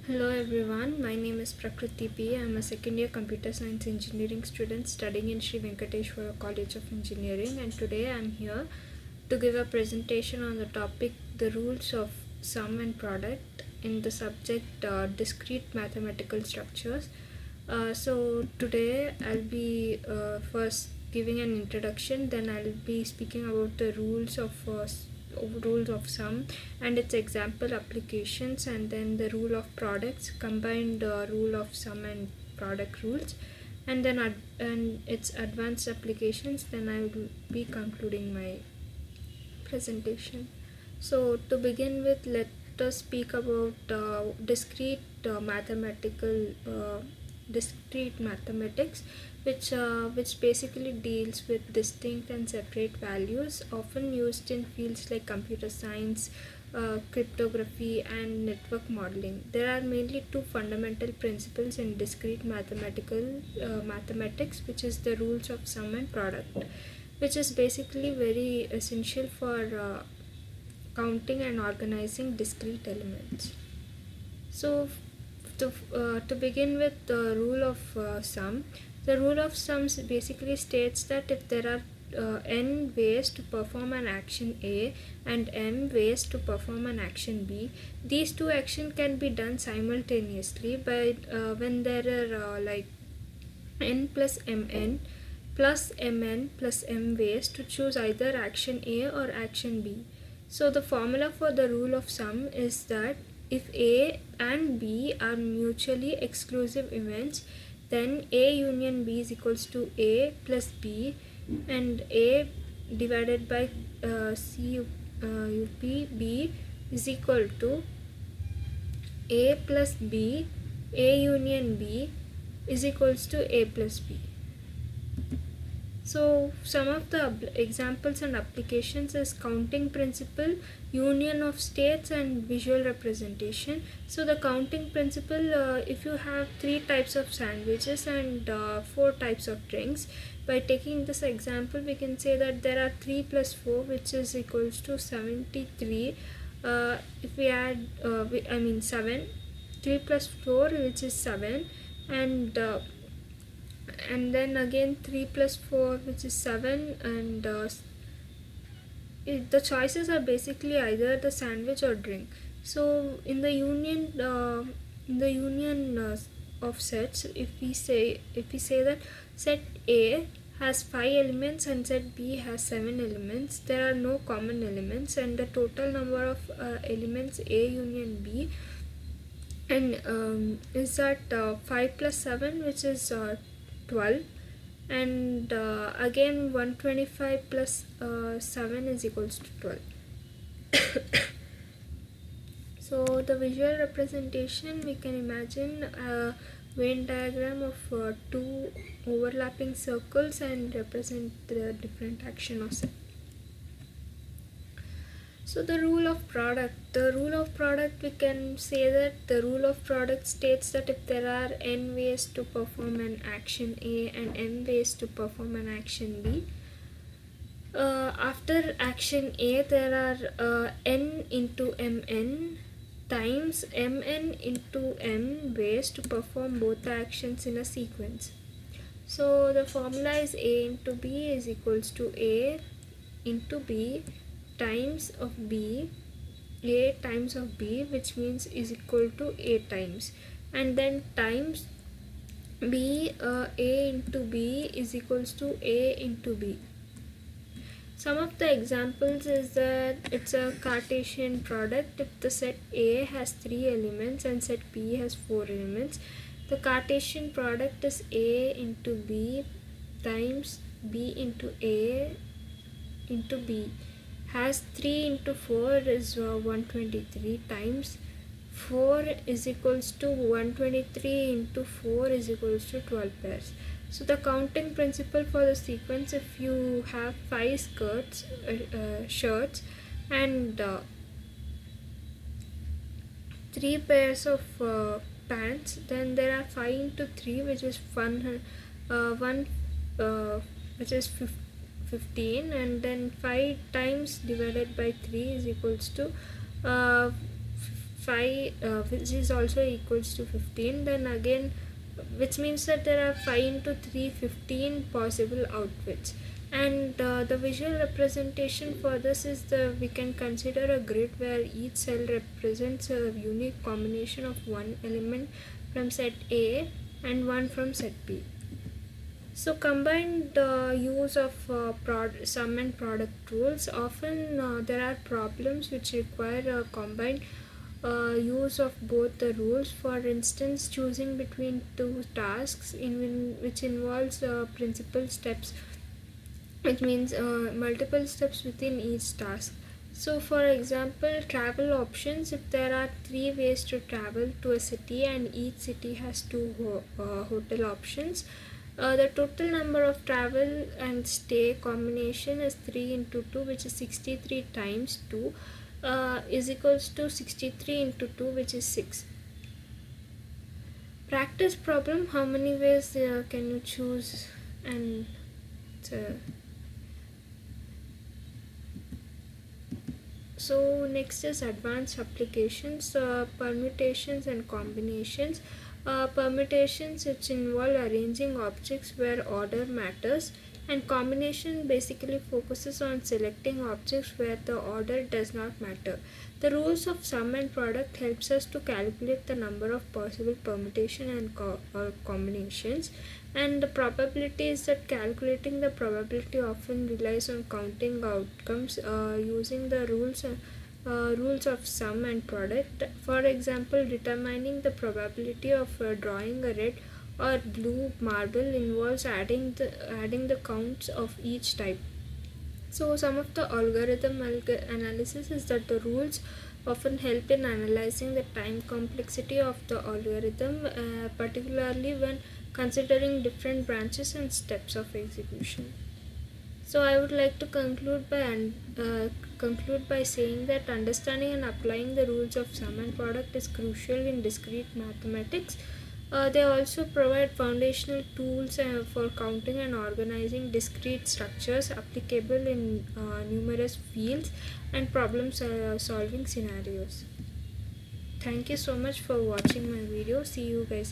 Hello everyone, my name is Prakriti P. I am a second year computer science engineering student studying in Sri Venkateshwara College of Engineering, and today I am here to give a presentation on the topic the rules of sum and product in the subject discrete mathematical structures. So today I'll be first giving an introduction, then I'll be speaking about the rules of sum and its example applications, and then the rule of products, combined rule of sum and product rules, and then and its advanced applications. Then I will be concluding my presentation. So to begin with, let us speak about discrete mathematics, which basically deals with distinct and separate values, often used in fields like computer science, cryptography, and network modeling. There are mainly two fundamental principles in discrete mathematics, which is the rules of sum and product, which is basically very essential for counting and organizing discrete elements. So, to begin with the rule of sum, the rule of sums basically states that if there are n ways to perform an action A and m ways to perform an action B, these two actions can be done simultaneously by when there are n plus mn plus mn plus m ways to choose either action A or action B. So the formula for the rule of sum is that if A and B are mutually exclusive events, then A union B is equals to A plus B, and A divided by C UP B is equal to A plus B, A union B is equals to A plus B. So some of the examples and applications is counting principle, union of states, and visual representation. So the counting principle, if you have 3 types of sandwiches and 4 types of drinks, by taking this example we can say that there are 3 plus 4 which is equals to 73. If we add 7, 3 plus 4 which is 7, and then again 3 plus 4 which is 7, and the choices are basically either the sandwich or drink. So in the union of sets, if we say that set A has 5 elements and set B has 7 elements, there are no common elements, and the total number of elements A union B and is that 5 plus 7 which is 12, and again 125 plus 7 is equals to 12. So the visual representation, we can imagine a Venn diagram of two overlapping circles and represent the different action of set. So the rule of product, we can say that the rule of product states that if there are n ways to perform an action A and m ways to perform an action B, after action A there are n into mn times mn into m ways to perform both the actions in a sequence. So the formula is A into B is equals to A into B times of B, A times of B, which means is equal to A times, and then times B, A into B is equals to A into B. Some of the examples is that it's a Cartesian product. If the set A has 3 elements and set B has 4 elements, the Cartesian product is A into B times B into A into B. Has 3 into 4 is 123 times 4 is equals to 123 into 4 is equals to 12 pairs. So the counting principle for the sequence, if you have 5 shirts and 3 pairs of pants, then there are 5 into 3 which is 1 which is 15, and then 5 times divided by 3 is equals to 5, which is also equals to 15, then again, which means that there are 5 into 3, 15 possible outputs. And the visual representation for this is we can consider a grid where each cell represents a unique combination of one element from set A and one from set B. So combined use of sum and product rules, often there are problems which require a combined use of both the rules. For instance, choosing between two tasks which involves principal steps, which means multiple steps within each task. So for example, travel options: if there are 3 ways to travel to a city and each city has 2 hotel options, the total number of travel and stay combination is 3 into 2, which is 63 times 2 is equals to 63 into 2, which is 6. Practice problem: how many ways can you choose? And so next is advanced applications, permutations and combinations. Permutations, which involve arranging objects where order matters, and combination basically focuses on selecting objects where the order does not matter. The rules of sum and product helps us to calculate the number of possible permutation and or combinations. And the probability is that calculating the probability often relies on counting outcomes using the rules of sum and product. For example, determining the probability of drawing a red or blue marble involves adding the counts of each type. So some of the algorithm analysis is that the rules often help in analyzing the time complexity of the algorithm, particularly when considering different branches and steps of execution. So I would like to conclude by saying that understanding and applying the rules of sum and product is crucial in discrete mathematics. They also provide foundational tools for counting and organizing discrete structures applicable in numerous fields and problem solving scenarios. Thank you so much for watching my video. See you guys in